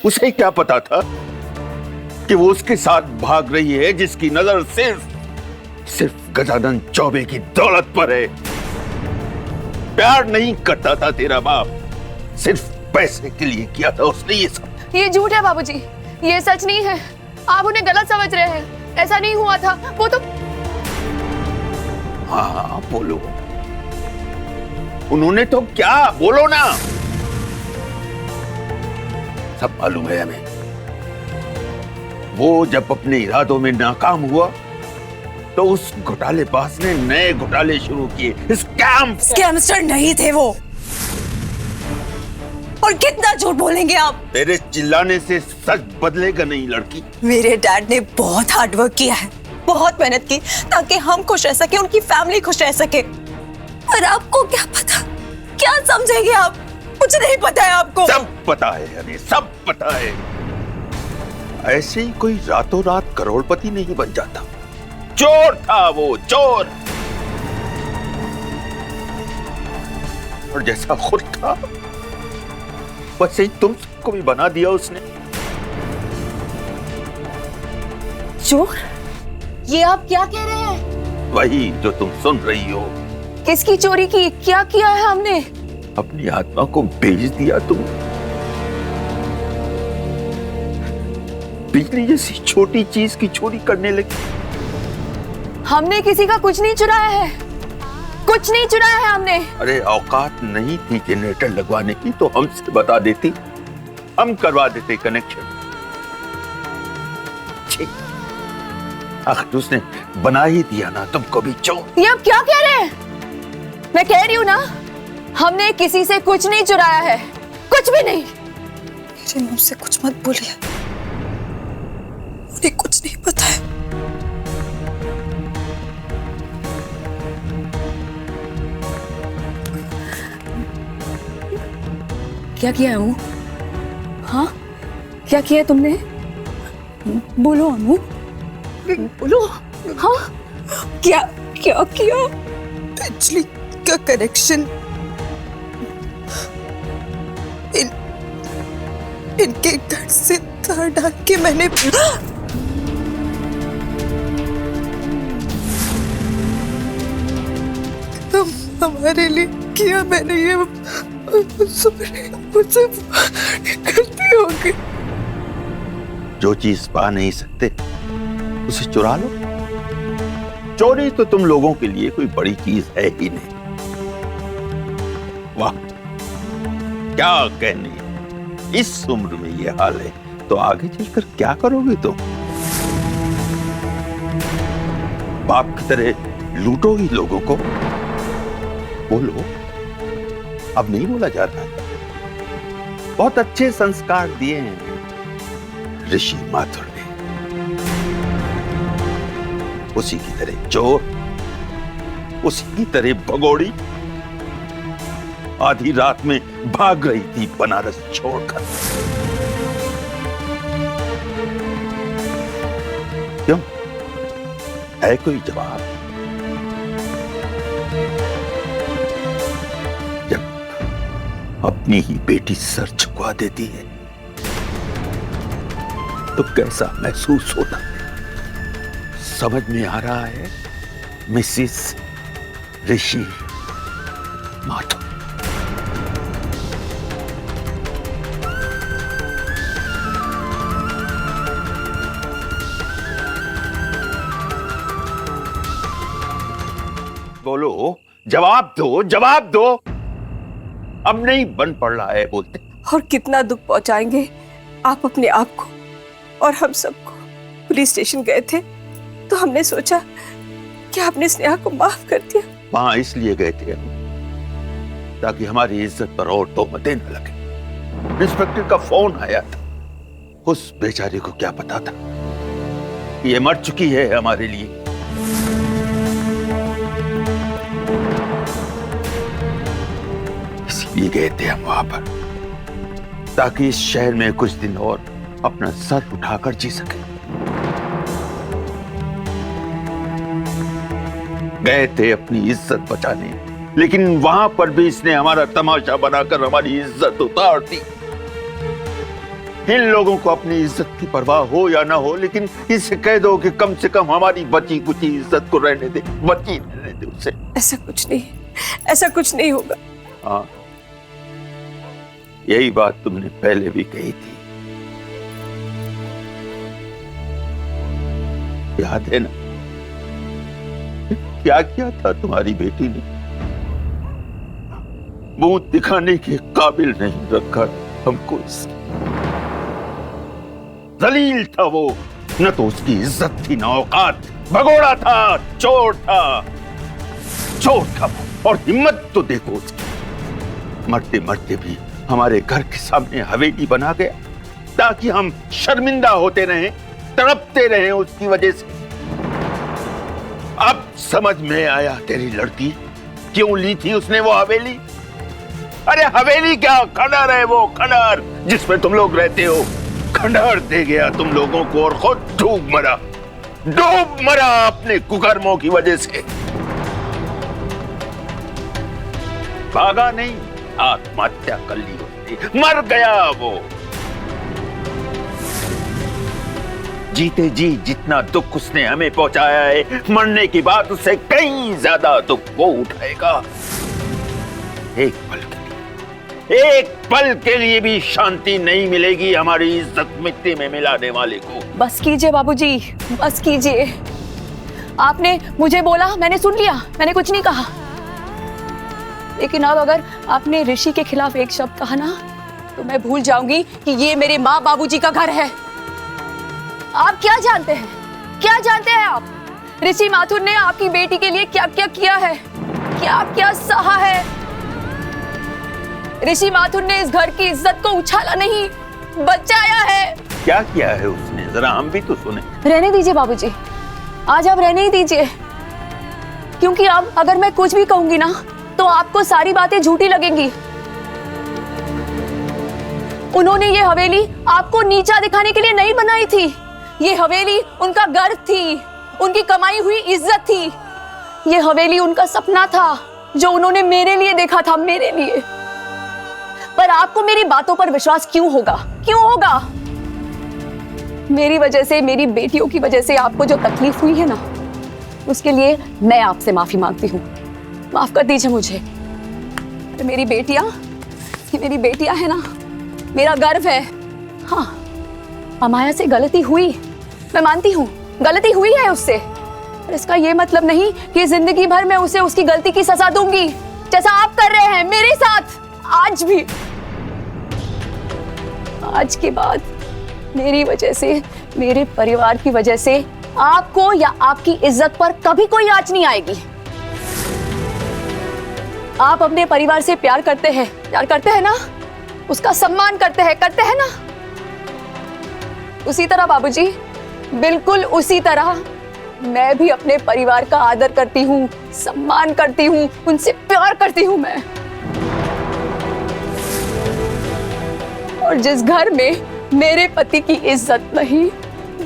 उसे क्या पता था कि वो उसके साथ भाग रही है जिसकी नजर सिर्फ गजानन चौबे की दौलत पर है। प्यार नहीं करता था तेरा बाप, सिर्फ पैसे के लिए किया था उसने ये सब। ये झूठ है बाबूजी, ये सच नहीं है। आप उन्हें गलत समझ रहे हैं, ऐसा नहीं हुआ था। वो तो हाँ बोलो, उन्होंने तो क्या, बोलो ना। सब मालूम है हमें। वो जब अपने इरादों में नाकाम हुआ तो उस घोटालेबाज ने नए घोटाले शुरू किए। स्कैमस्टर नहीं थे वो। और कितना झूठ बोलेंगे आप? तेरे चिल्लाने से सच बदलेगा नहीं लड़की। मेरे डैड ने बहुत हार्ड वर्क किया है, बहुत मेहनत की ताकि हम खुश रह सके, उनकी फैमिली खुश रह सके। पर आपको क्या पता, क्या समझेंगे आप? कुछ नहीं पता है आपको। सब पता है हमें, सब पता है। ऐसे ही कोई रातों रात करोड़पति नहीं बन जाता। चोर था वो, चोर। और जैसा खुद था वैसे ही तुम सबको भी बना दिया उसने। चोर? ये आप क्या कह रहे हैं? वही जो तुम सुन रही हो। किसकी चोरी की? क्या किया है हमने? अपनी आत्मा को बेच दिया तुम। बिजली जैसी छोटी चीज की चोरी करने लगी। हमने किसी का कुछ नहीं चुराया है, कुछ नहीं चुराया है हमने। अरे औकात नहीं थी जनरेटर लगवाने की तो हमसे बता देती, हम करवा देते कनेक्शन। आखिर उसने बना ही दिया ना तुमको भी चोर। ये आप क्या कह रहे हैं? मैं कह रही हूँ ना, हमने किसी से कुछ नहीं चुराया है, कुछ भी नहीं। मेरे मुंह से कुछ मत बोलिए, मुझे कुछ नहीं पता है। क्या किया है अमू? हाँ, क्या किया तुमने? बोलो अमू, बोलो। हाँ, क्या क्या किया? बिजली का कनेक्शन इनके घर से तार डाल के मैंने हमारे लिए किया मैंने ये। मुझसे गलती हो गई। जो चीज पा नहीं सकते उसे चुरा लो। चोरी तो तुम लोगों के लिए कोई बड़ी चीज है ही नहीं। वाह, क्या कहने, इस उम्र में ये हाल है तो आगे चलकर क्या करोगे तुम? बाप की तरह लूटोगी लोगों को? बोलो, अब नहीं बोला जा रहा। बहुत अच्छे संस्कार दिए हैं ऋषि माथुर ने। उसी की तरह चोर, उसी की तरह भगोड़ी आधी रात में भाग रही थी बनारस छोड़कर। क्यों, है कोई जवाब? जब अपनी ही बेटी सर झुकवा देती है तो कैसा महसूस होता है? समझ में आ रहा है मिसिस ऋषि माथुर? बोलो, जवाब दो, जवाब दो। अब नहीं बन पड़ रहा है बोलते। और कितना दुख पहुंचाएंगे आप अपने आप को और हम सबको। पुलिस स्टेशन गए थे तो हमने सोचा कि आपने स्नेहा को माफ कर दिया। वहां इसलिए गए थे हम ताकि हमारी इज्जत पर और तोहमतें न लगे। इंस्पेक्टर का फोन आया था। उस बेचारे को क्या पता था कि ये मर चुकी है हमारे लिए। इसलिए गए थे हम वहां पर ताकि इस शहर में कुछ दिन और अपना सर उठाकर जी सके। गए थे अपनी इज्जत बचाने, लेकिन वहां पर भी इसने हमारा तमाशा बनाकर हमारी इज्जत उतार दी। इन लोगों को अपनी इज्जत की परवाह हो या ना हो, लेकिन इसे कह दो कि कम से कम हमारी बची कुची इज्जत को रहने दे, बची रहने दे उसे। ऐसा कुछ नहीं होगा। हाँ, यही बात तुमने पहले भी कही थी, याद है ना? क्या किया था तुम्हारी बेटी ने? मुंह दिखाने के काबिल नहीं रखा हमको। जलील था वो, न तो उसकी इज्जत थी न औकात, भगोड़ा था, चोर था वो। और हिम्मत तो देखो उसकी, मरते मरते भी हमारे घर के सामने हवेली बना गया ताकि हम शर्मिंदा होते रहें, तड़पते रहें उसकी वजह से। अब समझ में आया तेरी लड़की क्यों ली थी उसने वो हवेली। अरे हवेली क्या, खंडहर है वो, खंडहर जिसमें तुम लोग रहते हो। खंडहर दे गया तुम लोगों को और खुद डूब मरा अपने कुकर्मों की वजह से। भागा नहीं, आत्महत्या कर ली उसने, मर गया वो। जीते जी जितना दुख उसने हमें पहुंचाया है, मरने की बात उससे कहीं ज्यादा दुख वो उठाएगा। एक पल के लिए भी शांति नहीं मिलेगी हमारी इज्जत मिट्टी में मिलाने वाले को। बस कीजिए बाबूजी, बस कीजिए। आपने मुझे बोला, मैंने सुन लिया, मैंने कुछ नहीं कहा। लेकिन अब अगर आपने ऋषि के खिलाफ एक शब्द कहा ना, तो मैं भूल जाऊंगी कि ये मेरे माँ बाबूजी का घर है। आप क्या जानते हैं आप? ऋषि माथुर ने आपकी बेटी के लिए क्या क्या किया है, क्या सहा है। ऋषि माथुर ने इस घर की इज्जत को उछाला नहीं, बचाया है। क्या किया है उसने, जरा हम भी तो सुने। रहने दीजिए बाबूजी, आज आप रहने ही दीजिए, क्योंकि अब अगर मैं कुछ भी कहूंगी ना तो आपको सारी बातें झूठी लगेंगी। उन्होंने ये हवेली आपको नीचा दिखाने के लिए नहीं बनाई थी। ये हवेली उनका गर्व थी, उनकी कमाई हुई इज्जत थी। ये हवेली उनका सपना था जो उन्होंने मेरे लिए देखा था, मेरे लिए। पर आपको मेरी बातों पर विश्वास क्यों होगा? मेरी वजह से, मेरी बेटियों की वजह से आपको जो तकलीफ हुई है ना, उसके लिए मैं आपसे माफी मांगती हूँ। माफ कर दीजिए मुझे। मेरी बेटियां है ना, मेरा गर्व है। हाँ, अमाया से गलती हुई, मैं मानती हूँ, गलती हुई है उससे। पर इसका ये मतलब नहीं कि जिंदगी भर मैं उसे उसकी गलती की सजा दूंगी, जैसा आप कर रहे हैं मेरे साथ। आज भी, आज के बाद मेरी वजह से, मेरे परिवार की वजह से आपको या आपकी इज्जत पर कभी कोई आंच नहीं आएगी। आप अपने परिवार से प्यार करते हैं ना, उसका सम्मान करते हैं ना। उसी तरह बाबूजी, बिल्कुल उसी तरह मैं भी अपने परिवार का आदर करती हूँ, सम्मान करती हूँ, उनसे प्यार करती हूँ मैं। और जिस घर में मेरे पति की इज्जत नहीं,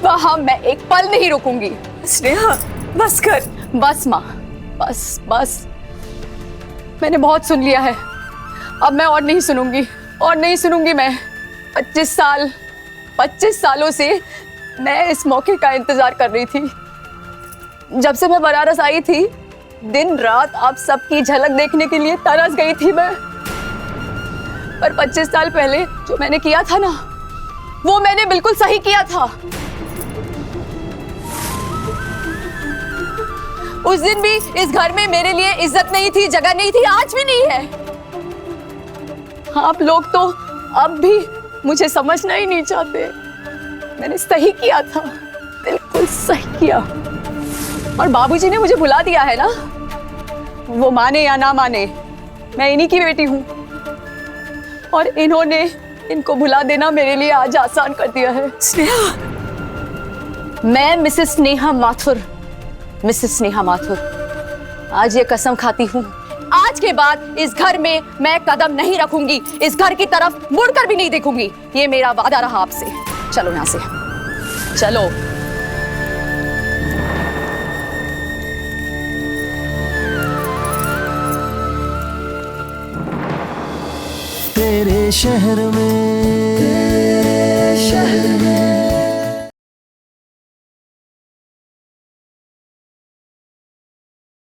वहां मैं एक पल नहीं रुकूंगी। स्नेहा, बस कर। बस माँ, बस। मैंने बहुत सुन लिया है, अब मैं और नहीं सुनूंगी मैं। 25 सालों से मैं इस मौके का इंतजार कर रही थी। जब से मैं बनारस आई थी, दिन रात आप सबकी झलक देखने के लिए तरस गई थी मैं। पर 25 साल पहले जो मैंने किया था ना, वो मैंने बिल्कुल सही किया था। उस दिन भी इस घर में मेरे लिए इज्जत नहीं थी, जगह नहीं थी, आज भी नहीं है। आप लोग तो अब भी मुझे समझना ही नहीं चाहते। मैंने सही किया था, बिल्कुल सही किया। और बाबूजी ने मुझे भुला दिया है ना, वो माने या ना माने, मैं इन्हीं की बेटी हूँ। और इन्होंने इनको भुला देना मेरे लिए आज आसान कर दिया है। स्नेहा, मैं मिसेस स्नेहा माथुर आज ये कसम खाती हूँ, आज के बाद इस घर में मैं कदम नहीं रखूंगी, इस घर की तरफ मुड़कर भी नहीं देखूंगी। ये मेरा वादा रहा आपसे। चलो यहाँ से, चलो। तेरे शहर में।